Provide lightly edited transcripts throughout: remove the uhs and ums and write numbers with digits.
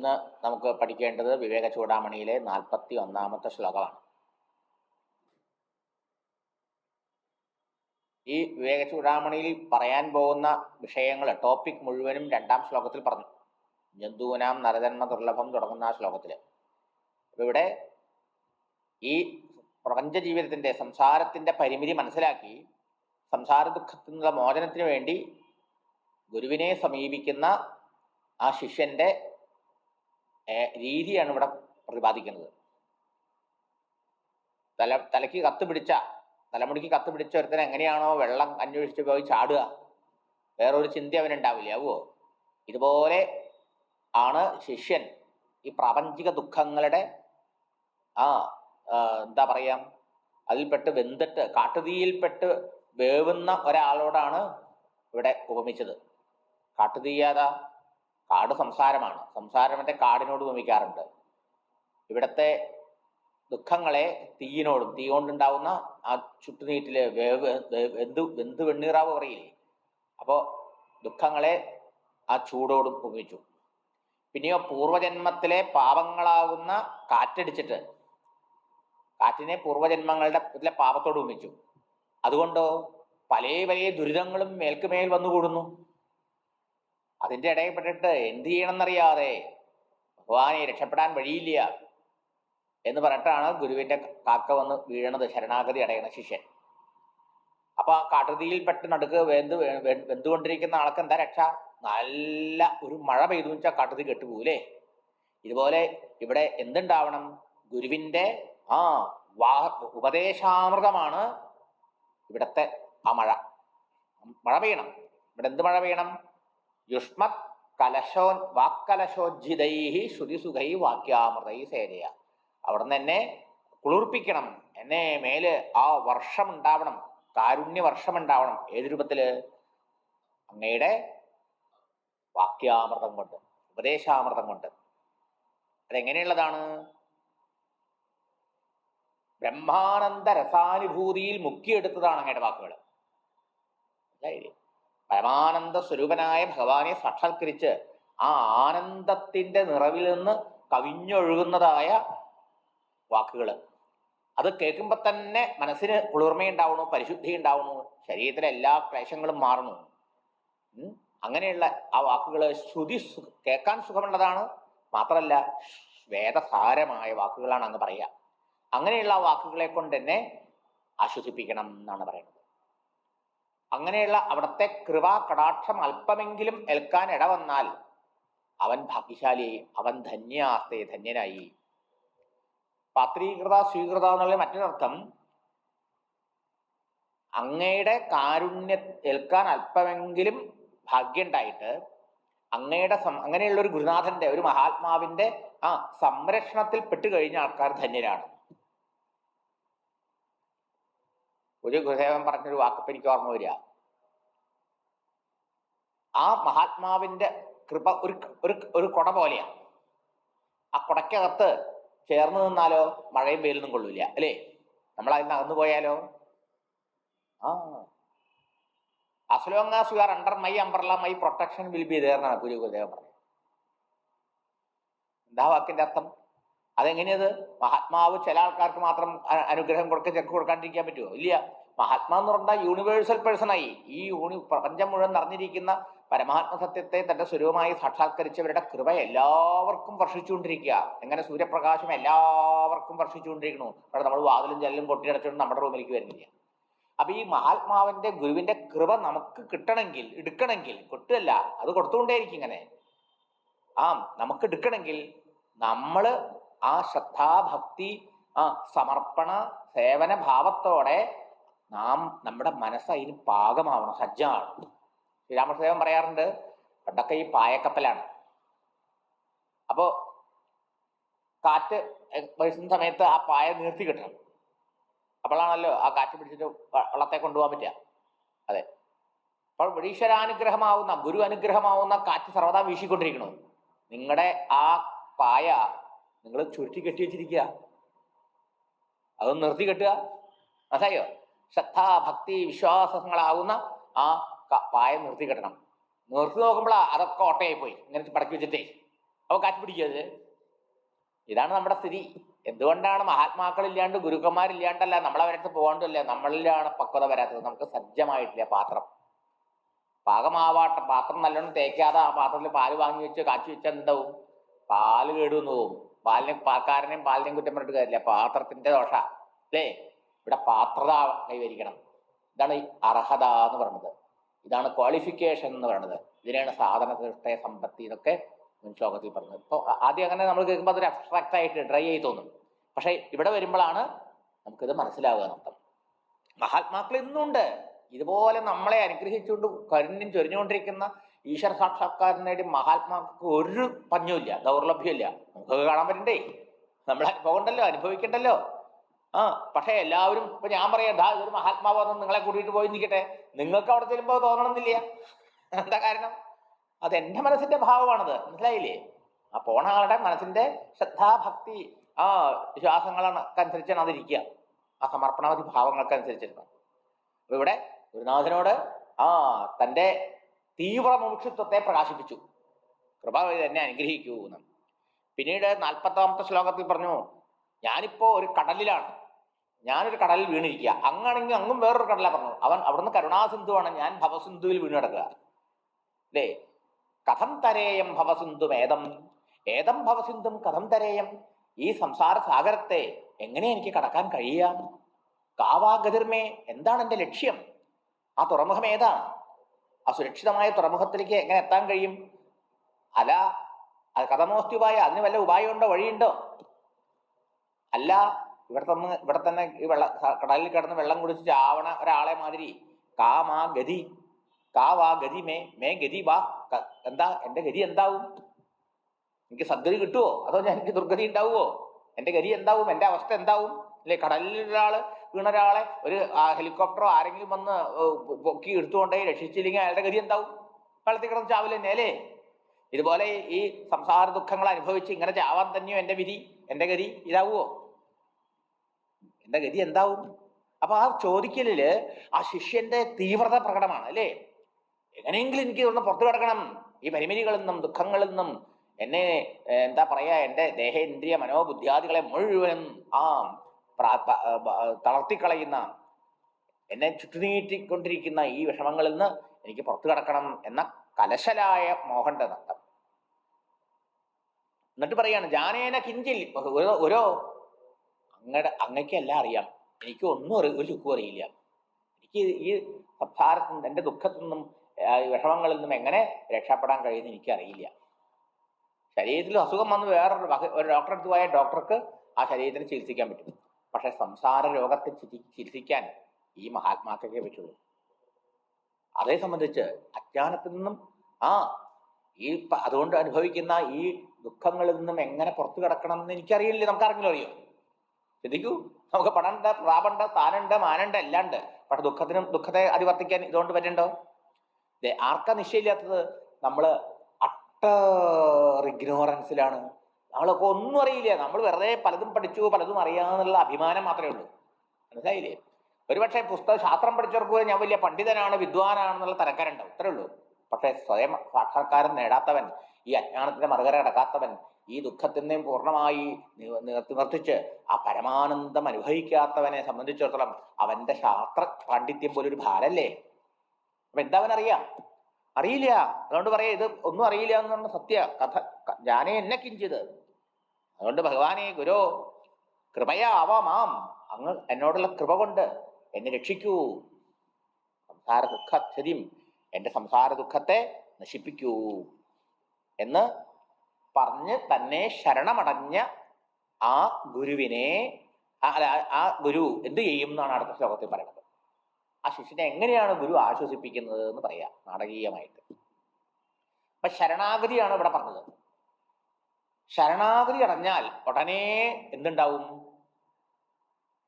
ഇന്ന് നമുക്ക് പഠിക്കേണ്ടത് വിവേക ചൂടാമണിയിലെ 41 ശ്ലോകമാണ്. ഈ വിവേക ചൂടാമണിയിൽ പറയാൻ പോകുന്ന വിഷയങ്ങൾ ടോപ്പിക് മുഴുവനും 2-ാം ശ്ലോകത്തിൽ പറഞ്ഞു. ജന്തൂനാം നരജന്മ ദുർലഭം തുടങ്ങുന്ന ആ ശ്ലോകത്തിൽ. ഇവിടെ ഈ പ്രപഞ്ച ജീവിതത്തിന്റെ സംസാരത്തിന്റെ പരിമിതി മനസ്സിലാക്കി സംസാര ദുഃഖത്തിൽ നിന്നുള്ള മോചനത്തിന് വേണ്ടി ഗുരുവിനെ സമീപിക്കുന്ന ആ ശിഷ്യന്റെ രീതിയാണ് ഇവിടെ പ്രതിപാദിക്കുന്നത്. തലമുടിക്ക് കത്ത് പിടിച്ച ഒരുത്തൻ എങ്ങനെയാണോ വെള്ളം അന്വേഷിച്ച് പോയി ചാടുക, വേറൊരു ചിന്ത അവനുണ്ടാവില്ല, ആവുമോ? ഇതുപോലെ ആണ് ശിഷ്യൻ ഈ പ്രാപഞ്ചിക ദുഃഖങ്ങളുടെ എന്താ പറയാ, അതിൽപ്പെട്ട് വെന്തിട്ട് കാട്ടുതീയിൽപ്പെട്ട് വേവുന്ന ഒരാളോടാണ് ഇവിടെ ഉപമിച്ചത്. കാട്ടുതീയാതാ, കാട് സംസാരമാണ്. സംസാരം മറ്റേ കാടിനോട് ഉപമിക്കാറുണ്ട്. ഇവിടത്തെ ദുഃഖങ്ങളെ തീയിനോടും, തീ കൊണ്ടുണ്ടാവുന്ന ആ ചുട്ടുനീറ്റില് വെന്ത് വെണ്ണീറാവ് പറയില്ലേ, അപ്പോൾ ദുഃഖങ്ങളെ ആ ചൂടോടും ഉപമിച്ചു. പിന്നെയോ പൂർവജന്മത്തിലെ പാപങ്ങളാകുന്ന കാറ്റടിച്ചിട്ട് കാറ്റിനെ പൂർവജന്മങ്ങളുടെ പാപത്തോട് ഉപമിച്ചു. അതുകൊണ്ടോ പല പല ദുരിതങ്ങളും മേൽക്കുമേൽ വന്നുകൂടുന്നു. അതിൻ്റെ ഇടയിൽപ്പെട്ടിട്ട് എന്ത് ചെയ്യണമെന്നറിയാതെ ഭഗവാനെ രക്ഷപ്പെടാൻ വഴിയില്ല എന്ന് പറഞ്ഞിട്ടാണ് ഗുരുവിന്റെ കാക്ക വന്ന് വീഴണത്, ശരണാഗതി അടയണ ശിഷ്യൻ. അപ്പൊ ആ കാട്ടുതീയിൽപ്പെട്ട് നടുക്ക് വെന്തുകൊണ്ടിരിക്കുന്ന ആൾക്ക് എന്താ രക്ഷ? നല്ല ഒരു മഴ പെയ്തു വെച്ചാൽ കാട്ടുതീ കെട്ടുപോകൂലേ. ഇതുപോലെ ഇവിടെ എന്തുണ്ടാവണം? ഗുരുവിന്റെ ഉപദേശാമൃതമാണ് ഇവിടത്തെ ആ മഴ പെയ്യണം. ഇവിടെ എന്ത് മഴ പെയ്യണം? യുഷ്മത് വാക്കലശോജ്ജിതൈ ശ്രുതിസുഖൈ വാക്യാമൃതൈ സേനയ. അവിടെ നിന്ന് എന്നെ കുളിർപ്പിക്കണം, എന്നെ മേല് ആ വർഷം ഉണ്ടാവണം, കാരുണ്യ വർഷം ഉണ്ടാവണം. ഏത് രൂപത്തില്? അങ്ങയുടെ വാക്യാമൃതം കൊണ്ട്, ഉപദേശാമൃതം കൊണ്ട്. അതെങ്ങനെയുള്ളതാണ്? ബ്രഹ്മാനന്ദ രസാനുഭൂതിയിൽ മുക്കിയെടുത്തതാണ് അങ്ങയുടെ വാക്കുകൾ. പരമാനന്ദ സ്വരൂപനായ ഭഗവാനെ സാക്ഷാത്കരിച്ച് ആ ആനന്ദത്തിന്റെ നിറവിൽ നിന്ന് കവിഞ്ഞൊഴുകുന്നതായ വാക്കുകൾ. അത് കേൾക്കുമ്പോൾ തന്നെ മനസ്സിന് കുളിർമയുണ്ടാവണു, പരിശുദ്ധി ഉണ്ടാവണു, ശരീരത്തിലെ എല്ലാ ക്ലേശങ്ങളും മാറണു. അങ്ങനെയുള്ള ആ വാക്കുകൾ ശ്രുതി കേൾക്കാൻ സുഖമുള്ളതാണ്, മാത്രമല്ല വേദസാരമായ വാക്കുകളാണ് അങ്ങ് പറയുക. അങ്ങനെയുള്ള വാക്കുകളെ കൊണ്ട് തന്നെ ആശ്വസിപ്പിക്കണം എന്നാണ് പറയുന്നത്. അങ്ങനെയുള്ള അവിടുത്തെ കൃപാ കടാക്ഷം അല്പമെങ്കിലും ഏൽക്കാൻ ഇടവന്നാൽ അവൻ ഭാഗ്യശാലിയായി, അവൻ ധന്യനായി. പാത്രീകൃത സ്വീകൃത എന്നുള്ള മറ്റൊരർത്ഥം, അങ്ങയുടെ കാരുണ്യ ഏൽക്കാൻ അല്പമെങ്കിലും ഭാഗ്യമുണ്ടായിട്ട് അങ്ങനെയുള്ള ഒരു ഗുരുനാഥന്റെ, ഒരു മഹാത്മാവിന്റെ സംരക്ഷണത്തിൽ പെട്ടുകഴിഞ്ഞ ആൾക്കാർ ധന്യരാണ്. ഒരു ഗുരുദേവൻ പറഞ്ഞൊരു വാക്കപ്പ് എനിക്ക് ഓർമ്മ വരിക. ആ മഹാത്മാവിന്റെ കൃപ ഒരു കുട പോലെയാ. ആ കുടയ്ക്കകത്ത് ചേർന്ന് നിന്നാലോ മഴയും വെയിലൊന്നും കൊള്ളൂല, അല്ലേ? നമ്മൾ അതിന് അകന്നു പോയാലോ as long as you are under my umbrella, my protection will be there എന്നാണ് ഗുരുദേവൻ പറഞ്ഞത്. എന്താ വാക്കിന്റെ അർത്ഥം? അതെങ്ങനെയത്? മഹാത്മാവ് ചില ആൾക്കാർക്ക് മാത്രം അനുഗ്രഹം ചെക്ക് കൊടുക്കാണ്ടിരിക്കാൻ പറ്റുമോ? ഇല്ല. മഹാത്മാവ് എന്ന് പറഞ്ഞാൽ യൂണിവേഴ്സൽ പേഴ്സണായി ഈ പ്രപഞ്ചം മുഴുവൻ നിറഞ്ഞിരിക്കുന്ന പരമാത്മ സത്യത്തെ തന്റെ സ്വരൂപമായി സാക്ഷാത്കരിച്ചവരുടെ കൃപ എല്ലാവർക്കും വർഷിച്ചുകൊണ്ടിരിക്കുക. എങ്ങനെ സൂര്യപ്രകാശം എല്ലാവർക്കും വർഷിച്ചുകൊണ്ടിരിക്കണു. അവിടെ നമ്മൾ വാതിലും ജനലും കൊട്ടിയടച്ചുകൊണ്ട് നമ്മുടെ റൂമിലേക്ക് വരുന്നില്ല. അപ്പൊ ഈ മഹാത്മാവിന്റെ ഗുരുവിന്റെ കൃപ നമുക്ക് കിട്ടണമെങ്കിൽ, എടുക്കണമെങ്കിൽ, കൊട്ടുകയല്ല, അത് കൊടുത്തുകൊണ്ടേയിരിക്കും. ഇങ്ങനെ നമുക്ക് എടുക്കണമെങ്കിൽ നമ്മള് ആ ശ്രദ്ധാഭക്തി, സമർപ്പണ സേവന ഭാവത്തോടെ നമ്മുടെ മനസ്സ് അതിന് പാകമാവണം, സജ്ജമാണ്. ശ്രീരാമകൃഷ്ണദേവൻ പറയാറുണ്ട്, പണ്ടൊക്കെ ഈ പായക്കപ്പലാണ്. അപ്പോ കാറ്റ് വീശുന്ന സമയത്ത് ആ പായ നിർത്തി കിട്ടണം. അപ്പോഴാണല്ലോ ആ കാറ്റ് പിടിച്ചിട്ട് വള്ളത്തെ കൊണ്ടുപോകാൻ പറ്റുക. അതെ. അപ്പോൾ ഈശ്വരാനുഗ്രഹമാവുന്ന, ഗുരു അനുഗ്രഹമാവുന്ന കാറ്റ് സർവ്വതാ വീശിക്കൊണ്ടിരിക്കണു. നിങ്ങളുടെ ആ പായ നിങ്ങൾ ചുരുട്ടി കെട്ടി വെച്ചിരിക്കുക, അതൊന്ന് നിർത്തി കെട്ടുക. മനസ്സിലായോ? ശ്രദ്ധ ഭക്തി വിശ്വാസങ്ങളാവുന്ന ആ പായ നിർത്തി കെട്ടണം. നിർത്തി നോക്കുമ്പോഴാ അതൊക്കെ ഓട്ടയായി പോയി, ഇങ്ങനെ പടക്കി വെച്ചിട്ടേ അപ്പോൾ കാറ്റ് പിടിക്കരുത്. ഇതാണ് നമ്മുടെ സ്ഥിതി. എന്തുകൊണ്ടാണ് മഹാത്മാക്കളില്ലാണ്ട് ഗുരുക്കന്മാരില്ലാണ്ടല്ല, നമ്മളവരടുത്ത് പോകാണ്ടല്ല, നമ്മളിലാണ് പക്വത വരാത്തത്. നമുക്ക് സജ്ജമായിട്ടില്ല പാത്രം. പാകമാവാട്ട പാത്രം നല്ലോണം തേക്കാതെ ആ പാത്രത്തിൽ പാല് വാങ്ങി വെച്ച് കാച്ചി വെച്ചാൽ എന്താവും? പാല് കേടുവന്ന് പോവും. പാൽക്കാരനെയും പാലിനെയും കുറ്റം പറഞ്ഞിട്ട് കാര്യമില്ല, പാത്രത്തിന്റെ ദോഷ അല്ലേ. ഇവിടെ പാത്രത കൈവരിക്കണം. ഇതാണ് ഈ അർഹത എന്ന് പറയുന്നത്. ഇതാണ് ക്വാളിഫിക്കേഷൻ എന്ന് പറയുന്നത്. ഇതിനെയാണ് സാധന സൃഷ്ടയ സമ്പത്തി എന്നൊക്കെ മുൻ ശ്ലോകത്തിൽ പറഞ്ഞത്. ഇപ്പോൾ ആദ്യം അങ്ങനെ നമ്മൾ കേൾക്കുമ്പോൾ അതൊരു അബ്സ്ട്രാക്റ്റ് ആയിട്ട് ഡ്രൈ ആയി തോന്നും. പക്ഷെ ഇവിടെ വരുമ്പോഴാണ് നമുക്കിത് മനസ്സിലാവുക എന്നർത്ഥം. മഹാത്മാക്കൾ ഇന്നുണ്ട്. ഇതുപോലെ നമ്മളെ അനുഗ്രഹിച്ചുകൊണ്ട് കരുണ്യം ചൊരിഞ്ഞുകൊണ്ടിരിക്കുന്ന ഈശ്വര സാക്ഷാത്കാരം നേടി മഹാത്മാക്കൾക്ക് ഒരു പഞ്ഞുമില്ല, ദൗർലഭ്യമില്ല. നമുക്ക് കാണാൻ പറ്റണ്ടേ, നമ്മൾ അനുഭവമുണ്ടല്ലോ, അനുഭവിക്കണ്ടല്ലോ. പക്ഷെ എല്ലാവരും ഇപ്പൊ ഞാൻ പറയാം, ഇതൊരു മഹാത്മാവെന്ന് നിങ്ങളെ കൂട്ടിയിട്ട് പോയി നിൽക്കട്ടെ, നിങ്ങൾക്ക് അവിടെ ചെല്ലുമ്പോൾ തോന്നണമെന്നില്ല. എന്താ കാരണം? അത് എൻ്റെ മനസ്സിന്റെ ഭാവമാണത്. മനസ്സിലായില്ലേ? ആ പോണ ആളുടെ മനസ്സിന്റെ ശ്രദ്ധാഭക്തി വിശ്വാസങ്ങൾക്കനുസരിച്ചാണ് അതിരിക്കുക. ആ സമർപ്പണാവധി ഭാവങ്ങൾക്കനുസരിച്ചിരിക്കണം. അപ്പൊ ഇവിടെ ഗുരുനാഥനോട് തൻ്റെ തീവ്ര മുമുക്ഷുത്വത്തെ പ്രകാശിപ്പിച്ചു. കൃപ എന്നെ അനുഗ്രഹിക്കൂ എന്ന്. പിന്നീട് 40ാമത്തെ ശ്ലോകത്തിൽ പറഞ്ഞു, ഞാനിപ്പോ ഒരു കടലിലാണ്, ഞാനൊരു കടലിൽ വീണിരിക്കുക. അങ്ങാണെങ്കിൽ അങ്ങും വേറൊരു കടലാണ് പറഞ്ഞു. അവൻ അവിടുന്ന് കരുണാസിന്ധുവാണ്, ഞാൻ ഭവസിന്ധുവിൽ വീണ് കിടക്കുക. അല്ലേ? കഥം തരേയം ഭവസിന്ധും ഏതം ഏതം ഭവസിന്ധും കഥം തരേയം. ഈ സംസാര സാഗരത്തെ എങ്ങനെ എനിക്ക് കടക്കാൻ കഴിയാം? കാവാഗതിർമേ, എന്താണ് എൻ്റെ ലക്ഷ്യം? ആ തുറമുഖം ഏതാണ്? ആ സുരക്ഷിതമായ തുറമുഖത്തിലേക്ക് എങ്ങനെ എത്താൻ കഴിയും? അല്ല അത് കഥമോസ്ത്യുപായ, അതിന് വല്ല ഉപായമുണ്ടോ, വഴിയുണ്ടോ? അല്ല ഇവിടെ തന്നെ ഈ കടലിൽ കിടന്ന് വെള്ളം കുടിച്ച് ചാവണ ഒരാളെ മാതിരി കാമാ ഗതി കാവാ ഗതി മേ ഗതി വാ, എന്താ എൻ്റെ ഗതി എന്താവും? എനിക്ക് സദ്ഗതി കിട്ടുമോ, അതോ എനിക്ക് ദുർഗതി ഉണ്ടാവുമോ? എൻ്റെ ഗതി എന്താവും? എൻ്റെ അവസ്ഥ എന്താവും? അല്ലെ, കടലിലൊരാള് വീണൊരാളെ ഒരു ഹെലികോപ്റ്ററോ ആരെങ്കിലും വന്ന് പൊക്കി എടുത്തുകൊണ്ടേ രക്ഷിച്ചില്ലെങ്കിൽ അയാളുടെ ഗതി എന്താവും? വെള്ളത്തിൽ കിടന്ന് ചാവില്ല തന്നെ അല്ലേ? ഇതുപോലെ ഈ സംസാര ദുഃഖങ്ങൾ അനുഭവിച്ച് ഇങ്ങനെ ചാവാൻ തന്നെയോ എൻ്റെ വിധി, എൻ്റെ ഗതി ഇതാവുമോ? എൻ്റെ ഗതി എന്താവും? അപ്പൊ ആ ചോദിക്കലില് ആ ശിഷ്യന്റെ തീവ്രത പ്രകടമാണ് അല്ലേ. എങ്ങനെയെങ്കിലും എനിക്ക് ഇതൊന്ന് പുറത്തു കിടക്കണം, ഈ പരിമിതികളിൽ നിന്നും ദുഃഖങ്ങളിൽ നിന്നും എന്നെ എന്താ പറയാ, എൻ്റെ ദേഹേന്ദ്രിയ മനോബുദ്ധിയാദികളെ മുഴുവനും തളർത്തിക്കളയുന്ന, എന്നെ ചുറ്റുനീട്ടിക്കൊണ്ടിരിക്കുന്ന ഈ വിഷമങ്ങളിൽ നിന്ന് എനിക്ക് പുറത്തു കിടക്കണം എന്ന കലശലായ മോഹന്റെ നഷ്ടം. എന്നിട്ട് പറയാണ്, ജാനേന കിഞ്ചിൽ ഓരോ അങ്ങയ്ക്ക് എല്ലാം അറിയാം, എനിക്ക് ഒന്നും ഒരു ചുക്കും അറിയില്ല. എനിക്ക് ഈ സംസാരത്തിൽ നിന്നും എൻ്റെ ദുഃഖത്തിൽ നിന്നും വിഷമങ്ങളിൽ നിന്നും എങ്ങനെ രക്ഷപ്പെടാൻ കഴിയുമെന്ന് എനിക്കറിയില്ല. ശരീരത്തിൽ അസുഖം വന്ന് വേറൊരു ഡോക്ടറെ അടുത്ത് പോയാൽ ഡോക്ടർക്ക് ആ ശരീരത്തിന് ചികിത്സിക്കാൻ പറ്റും. പക്ഷെ സംസാര രോഗത്തെ ചികിത്സിക്കാൻ ഈ മഹാത്മാക്കൾക്കേ പറ്റുള്ളൂ. അതേ സംബന്ധിച്ച് അജ്ഞാനത്തിൽ നിന്നും അതുകൊണ്ട് അനുഭവിക്കുന്ന ഈ ദുഃഖങ്ങളിൽ നിന്നും എങ്ങനെ പുറത്തു കിടക്കണം എന്ന് എനിക്കറിയില്ല. നമുക്കാരെങ്കിലും അറിയോ? ശ്രദ്ധിക്കൂ, നമുക്ക് പണമുണ്ട്, പ്രാപുണ്ട്, താനുണ്ട്, മാനുണ്ട്, എല്ലാം ഉണ്ട്. പക്ഷെ ദുഃഖത്തെ അതിവർത്തിക്കാൻ ഇതുകൊണ്ട് പറ്റണ്ടോ? ആർക്കാ നിശ്ചയമില്ലാത്തത്? നമ്മള് ഇഗ്നോറൻസിലാണ്. നമ്മളൊക്കെ ഒന്നും അറിയില്ല. നമ്മൾ വെറുതെ പലതും പഠിച്ചു, പലതും അറിയാന്നുള്ള അഭിമാനം മാത്രമേ ഉള്ളൂ. മനസ്സിലായില്ലേ? ഒരുപക്ഷെ ശാസ്ത്രം പഠിച്ചവർക്ക് പോലും ഞാൻ വലിയ പണ്ഡിതനാണ്, വിദ്വാനാണെന്നുള്ള തരക്കാരുണ്ടാവും, അത്രേ ഉള്ളൂ. പക്ഷെ സ്വയം സാക്ഷാത്കാരം നേടാത്തവൻ, ഈ അജ്ഞാനത്തിന്റെ മറുകര കടക്കാത്തവൻ, ഈ ദുഃഖത്തിനെയും പൂർണ്ണമായി നിർത്തിച്ച് ആ പരമാനന്ദം അനുഭവിക്കാത്തവനെ സംബന്ധിച്ചിടത്തോളം അവന്റെ ശാസ്ത്ര പാണ്ഡിത്യം പോലൊരു ഭാരല്ലേ. അപ്പൊ എന്താ അവനറിയാം? അറിയില്ല. അതുകൊണ്ട് പറയാം, ഇത് ഒന്നും അറിയില്ല എന്ന് പറഞ്ഞ സത്യ കഥ. ജാനേ എന്നെ കിഞ്ചിത്. അതുകൊണ്ട് ഭഗവാനെ ഗുരു കൃപയാവാം, അങ്ങ് എന്നോടുള്ള കൃപ കൊണ്ട് എന്നെ രക്ഷിക്കൂ, സംസാര ദുഃഖം, എൻ്റെ സംസാര ദുഃഖത്തെ നശിപ്പിക്കൂ എന്ന് പറഞ്ഞ് തന്നെ ശരണമടഞ്ഞ ആ ഗുരുവിനെ ആ ഗുരു എന്ത് ചെയ്യും എന്നാണ് അടുത്ത ശ്ലോകത്തിൽ പറയുന്നത്. ആ ശിഷ്യനെ എങ്ങനെയാണ് ഗുരു ആശ്വസിപ്പിക്കുന്നത് എന്ന് പറയാം നാടകീയമായിട്ട്. അപ്പൊ ശരണാഗതിയാണ് ഇവിടെ പറഞ്ഞത്. ശരണാഗതി അടഞ്ഞാൽ ഉടനെ എന്തുണ്ടാവും?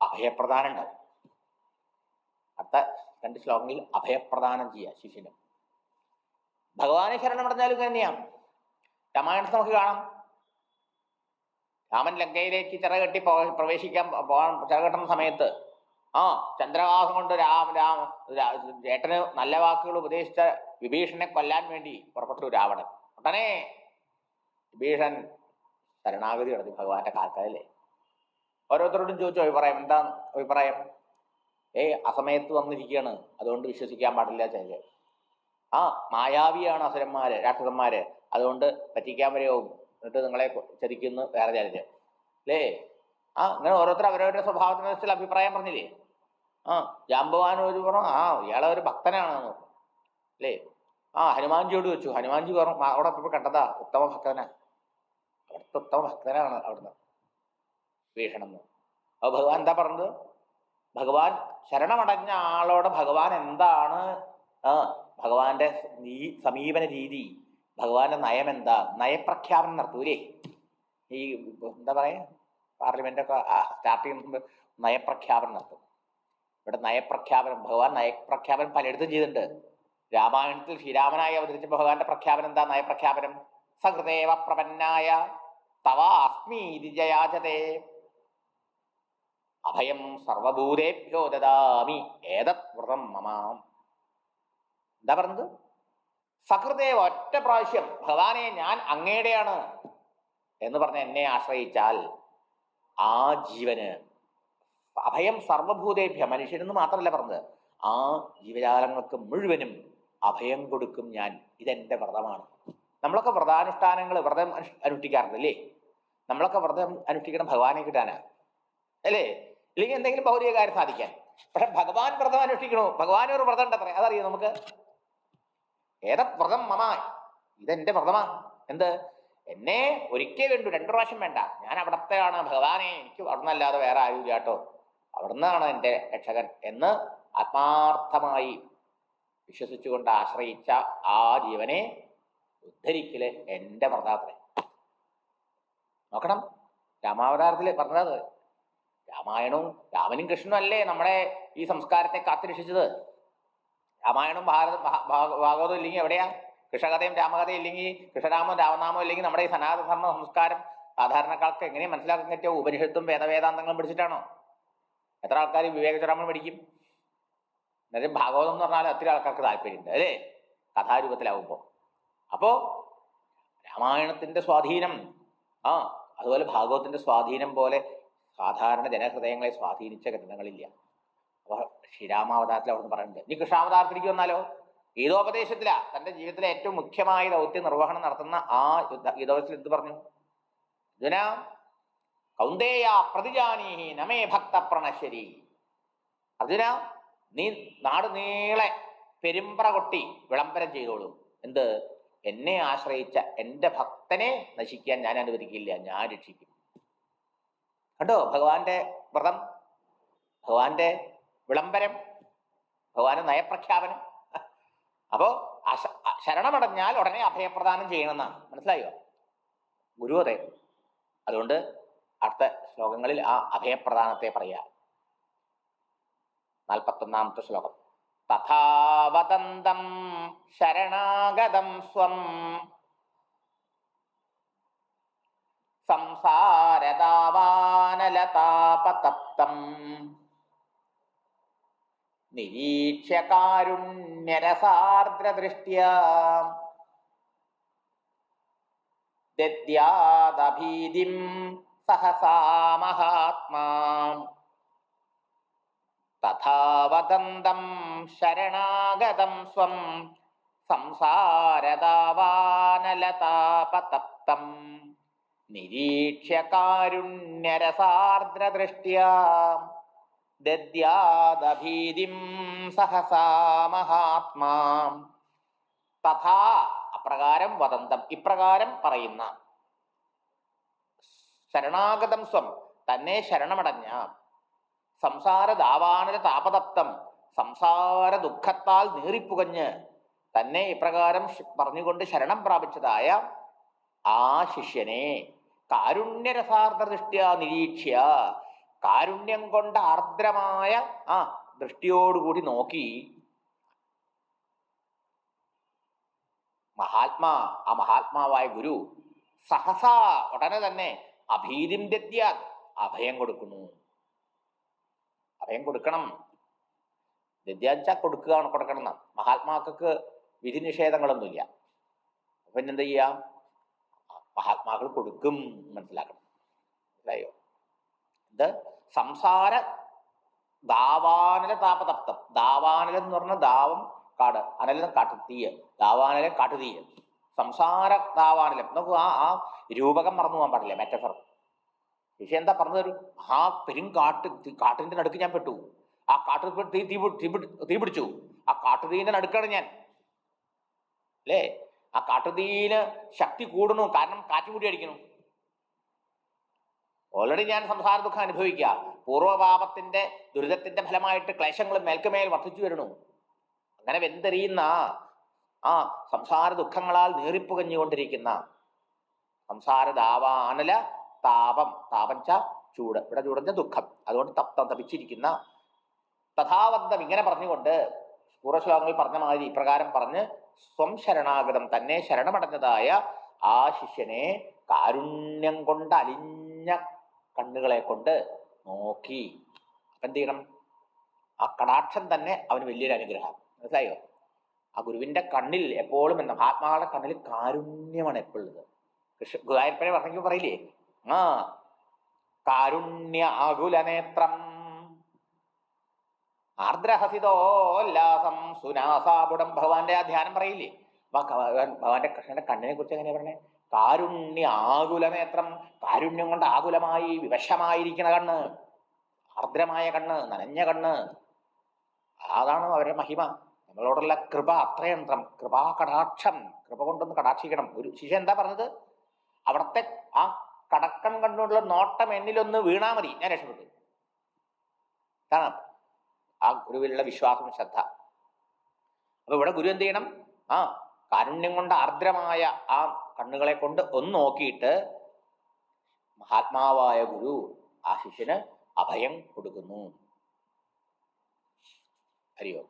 അഭയപ്രദാനം ഉണ്ടാവും. അടുത്ത 2 ശ്ലോകങ്ങളിൽ അഭയപ്രദാനം ചെയ്യുക ശിഷ്യന്. ഭഗവാനെ ശരണമടഞ്ഞാലും തന്നെയാണ്. രാമായണത്തിൽ നമുക്ക് കാണാം, രാമൻ ലങ്കയിലേക്ക് ചിറകെട്ടി ചിറകെട്ടുന്ന സമയത്ത് ചന്ദ്രവാസം കൊണ്ട് ചേട്ടന് നല്ല വാക്കുകൾ ഉപദേശിച്ച വിഭീഷണനെ കൊല്ലാൻ വേണ്ടി പുറപ്പെട്ടു രാവണൻ. ഉടനെ വിഭീഷൺ ശരണാഗതി നടത്തി ഭഗവാന്റെ കാൽക്കലല്ലേ. ഓരോരുത്തരോടും ചോദിച്ചു അഭിപ്രായം, എന്താ അഭിപ്രായം? അസമയത്ത് വന്നിരിക്കുകയാണ്, അതുകൊണ്ട് വിശ്വസിക്കാൻ പാടില്ല ചില. മായാവിയാണ് അസുരന്മാര്, രാക്ഷസന്മാര്, അതുകൊണ്ട് പറ്റിക്കാൻ വരെയാവും, എന്നിട്ട് നിങ്ങളെ ചതിക്കുന്നു വേറെ ചിലര് അല്ലേ. ഇങ്ങനെ ഓരോരുത്തർ അവരവരുടെ സ്വഭാവത്തിനനുസരിച്ചുള്ള അഭിപ്രായം പറഞ്ഞില്ലേ. ജാമ്പവാൻ ഒരു പറഞ്ഞു, ഇയാളെ ഒരു ഭക്തനാണെന്ന് അല്ലേ. ഹനുമാൻജിയോട് വെച്ചു. ഹനുമാൻജി പറഞ്ഞു, അവിടെ ഇപ്പോൾ കണ്ടതാ ഉത്തമ ഭക്തനാ, അവിടുത്തെ ഉത്തമ ഭക്തനാണ് അവിടുന്ന് ഭീഷണെന്ന്. അപ്പോൾ ഭഗവാൻ എന്താ പറഞ്ഞത്? ഭഗവാൻ ശരണമടഞ്ഞ ആളോട് ഭഗവാൻ എന്താണ് ഭഗവാന്റെ സമീപന രീതി, ഭഗവാന്റെ നയം എന്താ, നയപ്രഖ്യാപനം നടത്തൂലേ. ഈ എന്താ പറയാ, പാർലമെന്റൊക്കെ സ്റ്റാർട്ട് ചെയ്യുന്ന നയപ്രഖ്യാപനം നടത്തും. ഇവിടെ നയപ്രഖ്യാപനം, ഭഗവാൻ നയപ്രഖ്യാപനം പലയിടത്തും ചെയ്തിട്ടുണ്ട്. രാമായണത്തിൽ ശ്രീരാമനായി അവതരിച്ച ഭഗവാന്റെ പ്രഖ്യാപനം എന്താ? നയപ്രഖ്യാപനം. സഹൃദേവ പ്രപന്നായ തവ അസ്മീതി ജയാചതേ അഭയം സർവഭൂതേഭ്യോ ദദാമി ഏതത് വ്രതം മമാം. എന്താ പറഞ്ഞത്? സഹൃദേവ, ഒറ്റ പ്രാവശ്യം ഭഗവാനെ ഞാൻ അങ്ങയുടെയാണ് എന്ന് പറഞ്ഞ് എന്നെ ആശ്രയിച്ചാൽ ആ ജീവന് അഭയം സർവഭൂതേഭ്യ, മനുഷ്യനെന്ന് മാത്രമല്ല പറഞ്ഞത്, ആ ജീവജാലങ്ങൾക്ക് മുഴുവനും അഭയം കൊടുക്കും ഞാൻ. ഇതെന്റെ വ്രതമാണ്. നമ്മളൊക്കെ വ്രതാനുഷ്ഠാനങ്ങൾ വ്രതം അനുഷ്ഠിക്കാറുണ്ടല്ലേ. നമ്മളൊക്കെ വ്രതം അനുഷ്ഠിക്കണം ഭഗവാനെ കിട്ടാനാ അല്ലേ, ഇല്ലെങ്കിൽ എന്തെങ്കിലും ഭൗതിക കാര്യം സാധിക്കാൻ. പക്ഷെ ഭഗവാൻ വ്രതം അനുഷ്ഠിക്കണോ? ഭഗവാൻ ഒരു വ്രതം ഉണ്ട് അത്രേ, അതറിയോ നമുക്ക്? ഏതത് വ്രതം മമ, ഇതെന്റെ വ്രതമാ. എന്ത്? എന്നെ ഒരിക്കൽ വേണ്ടു, 2 പ്രാവശ്യം വേണ്ട. ഞാൻ അവിടത്തെയാണ് ഭഗവാനെ, എനിക്ക് അവിടുന്നല്ലാതെ വേറെ ആരും കേട്ടോ, അവിടുന്നാണ് എൻ്റെ രക്ഷകൻ എന്ന് ആത്മാർത്ഥമായി വിശ്വസിച്ചുകൊണ്ട് ആശ്രയിച്ച ആ ജീവനെ ഉദ്ധരിക്കല് എൻ്റെ വ്രതാത്രേ. നോക്കണം, രാമാവതാരത്തിൽ പറഞ്ഞത്. രാമായണവും രാമനും കൃഷ്ണനും അല്ലേ നമ്മുടെ ഈ സംസ്കാരത്തെ കാത്തുരക്ഷിച്ചത്. രാമായണവും ഭാഗവതവും ഇല്ലെങ്കിൽ എവിടെയാ? കൃഷ്ണകഥയും രാമകഥയും ഇല്ലെങ്കിൽ, കൃഷ്ണരാമവും രാമനാമവും ഇല്ലെങ്കിൽ നമ്മുടെ ഈ സനാതന ധർമ്മ സംസ്കാരം സാധാരണക്കാർക്ക് എങ്ങനെ മനസ്സിലാക്കാൻ പറ്റുമോ? ഉപനിഷത്തും വേദവേദാന്തങ്ങളും പഠിച്ചിട്ടാണോ? എത്ര ആൾക്കാർ വിവേകചൂടാമണി പഠിക്കും? എന്നാലും ഭാഗവതം എന്ന് പറഞ്ഞാൽ ഒത്തിരി ആൾക്കാർക്ക് താല്പര്യമുണ്ട് അല്ലേ, കഥാരൂപത്തിലാവുമ്പോൾ. അപ്പോ രാമായണത്തിന്റെ സ്വാധീനം, അതുപോലെ ഭാഗവതത്തിന്റെ സ്വാധീനം പോലെ സാധാരണ ജനഹൃദയങ്ങളെ സ്വാധീനിച്ച ഗ്രന്ഥങ്ങളില്ല. അപ്പൊ ശ്രീരാമാവതാരത്തിൽ അവിടെ നിന്ന് പറയുന്നുണ്ട്. ഇനി കൃഷ്ണാവതാരത്തിലേക്ക് വന്നാലോ, ഗീതോപദേശത്തിലാ തന്റെ ജീവിതത്തിലെ ഏറ്റവും മുഖ്യമായ ദൗത്യ നിർവഹണം നടത്തുന്ന ആ ഗീതോപദേശത്തിൽ എന്ത് പറഞ്ഞു? അർജുന കൗന്ദേയ പ്രതിജാനീഹി നമേ ഭക്ത പ്രണശ്വരി. അർജുന, നീ നാട് നീളെ പെരുമ്പറ കൊട്ടി വിളംബരം ചെയ്തോളൂ. എന്ത്? എന്നെ ആശ്രയിച്ച എൻ്റെ ഭക്തനെ നശിക്കാൻ ഞാൻ അനുവദിക്കില്ല, ഞാൻ രക്ഷിക്കും. കണ്ടോ ഭഗവാന്റെ വ്രതം, ഭഗവാന്റെ വിളംബരം, ഭഗവാന്റെ നയപ്രഖ്യാപനം. അപ്പോ ശരണമടഞ്ഞാൽ ഉടനെ അഭയപ്രദാനം ചെയ്യണമെന്നാണ്. മനസ്സിലായോ? ഗുരു അതെ. അതുകൊണ്ട് അടുത്ത ശ്ലോകങ്ങളിൽ ആ അഭയപ്രദാനത്തെ പറയാ. 41-ാമത്തെ ശ്ലോകം. തഥാവതന്തം ശരണാഗതം സ്വം സംസാരദാവാനലതാപതപ്തം നിരീക്ഷ്യ കാരുണ്യരസാർദ്രദൃഷ്ട്യാ ദദ്യാദഭീതിം സഹസാ മഹാത്മാ. തഥാവതന്തം ശരണാഗതം സ്വം സംസാരദാവാനലതാപതപ്തം നിരീക്ഷ്യ കാരുണ്യരസാർദ്രദൃഷ്ട്യാ ദദ്യാദഭീതിം സഹസാ മഹാത്മാ. തഥാ, അപ്രകാരം, വദന്തം, ഇപ്രകാരം പറയുന്ന, ശരണാഗതം സ്വം, തന്നെ ശരണമടഞ്ഞ, സംസാര ദാവാനല താപതപ്തം, സംസാര ദുഃഖത്താൽ നീറിപ്പുകഞ്ഞ് തന്നെ ഇപ്രകാരം പറഞ്ഞുകൊണ്ട് ശരണം പ്രാപിച്ചതായ ആ ശിഷ്യനെ കാരുണ്യരസാർദ്രദൃഷ്ട്യാ നിരീക്ഷ്യ, കാരുണ്യം കൊണ്ട് ആർദ്രമായ ദൃഷ്ടിയോടുകൂടി നോക്കി, മഹാത്മാ, ആ മഹാത്മാവായ ഗുരു, സഹസാ, ഉടനെ തന്നെ, അഭീതിം ദദ്യാത്, അഭയം കൊടുക്കുന്നു. അഭയം കൊടുക്കണം. ദദ്യാച്ച കൊടുക്കണം എന്നാ. മഹാത്മാക്കൾക്ക് വിധി നിഷേധങ്ങളൊന്നുമില്ല. പിന്നെന്ത് ചെയ്യാം? മഹാത്മാക്കൾ കൊടുക്കും. മനസ്സിലാക്കണം. മനസ്സിലായോ? ഇത് സംസാര ദാവാനല താപതപ്തം. ദാവാനലം എന്ന് പറഞ്ഞാൽ ദാവം കാട്, അനലം കാട്ടുതീയ്, ദാവാനലം കാട്ടുതീയ്. സംസാര ദാവാനലം നോക്കൂ. ആ രൂപകം മറന്നു പോകാൻ പാടില്ല. മെറ്റഫർ. ശിഷ്യ എന്താ പറഞ്ഞു തരും? ആ കാട്ടിന്റെ നടുക്ക് ഞാൻ പെട്ടു. ആ കാട്ടിൽ തീ പിടിച്ചു. ആ കാട്ടുതീന്റെ നടുക്കാണ് ഞാൻ. അല്ലേ? ആ കാട്ടുതീന് ശക്തി കൂടുന്നു, കാരണം കാറ്റ് കൂടി അടിക്കുന്നു. ഓൾറെഡി ഞാൻ സംസാര ദുഃഖം അനുഭവിക്കുക. പൂർവ്വപാപത്തിന്റെ ദുരിതത്തിന്റെ ഫലമായിട്ട് ക്ലേശങ്ങൾ മേൽക്കുമേൽ വർദ്ധിച്ചു വരുന്നു. അങ്ങനെ വെന്തെറിയുന്ന ആ സംസാര ദുഃഖങ്ങളാൽ നീറിപ്പുകഞ്ഞുകൊണ്ടിരിക്കുന്ന സംസാര ദാവാനല താപം. താപം ച ചൂട്. ഇവിടെ ചൂടഞ്ഞ ദുഃഖം. അതുകൊണ്ട് തപിച്ചിരിക്കുന്ന തഥാവന്തം ഇങ്ങനെ പറഞ്ഞുകൊണ്ട് പൂർവ്വശ്ലോകങ്ങളിൽ പറഞ്ഞ മാതിരി ഇപ്രകാരം പറഞ്ഞ് സ്വം ശരണാഗതം, തന്നെ ശരണമടഞ്ഞതായ ആ ശിഷ്യനെ കാരുണ്യം കൊണ്ട് അലിഞ്ഞ കണ്ണുകളെ കൊണ്ട് നോക്കി. അപ്പൊ എന്ത് ചെയ്യണം? ആ കടാക്ഷം തന്നെ അവന് വലിയൊരു അനുഗ്രഹം. മനസ്സിലായോ? ആ ഗുരുവിന്റെ കണ്ണിൽ എപ്പോഴും മഹാത്മാക്കളുടെ കണ്ണിൽ കാരുണ്യമാണ് എപ്പോഴുള്ളത്. ഗുരുവായൂരപ്പനെ പറഞ്ഞെങ്കിൽ പറയില്ലേ, ആ കാരുണ്യ ആകുലനേത്രം ആർദ്രഹസിതോല്ലാസം സുനാസാപുടം. ഭഗവാന്റെ ആ ധ്യാനം പറയില്ലേ? ഭഗവാന്റെ കൃഷ്ണന്റെ കണ്ണിനെ കുറിച്ച് എങ്ങനെയാ പറഞ്ഞേ? കാരുണ്യ ആകുല നേത്രം. കാരുണ്യം കൊണ്ട് ആകുലമായി വിവശമായിരിക്കുന്ന കണ്ണ്, ആർദ്രമായ കണ്ണ്, നനഞ്ഞ കണ്ണ്. അതാണ് അവരുടെ മഹിമ. നമ്മളോടുള്ള കൃപ അത്രയന്ത്രം. കൃപാ കടാക്ഷം. കൃപ കൊണ്ടൊന്ന് കടാക്ഷിക്കണം. ഒരു ശിഷ്യ എന്താ പറഞ്ഞത്? അവിടത്തെ ആ കടക്കം കണ്ടുള്ള നോട്ടം എന്നിലൊന്ന് വീണാ മതി, ഞാൻ രക്ഷപ്പെട്ടു. ഇതാണ് ആ ഗുരുവിലുള്ള വിശ്വാസം, ശ്രദ്ധ. അപ്പൊ ഇവിടെ ഗുരു എന്ത് ചെയ്യണം? ആ കാരുണ്യം കൊണ്ട് ആർദ്രമായ ആ കണ്ണുകളെ കൊണ്ട് ഒന്ന് നോക്കിയിട്ട് മഹാത്മാവായ ഗുരു ആ ശിഷ്യന് അഭയം കൊടുക്കുന്നു. ഹരിയോ.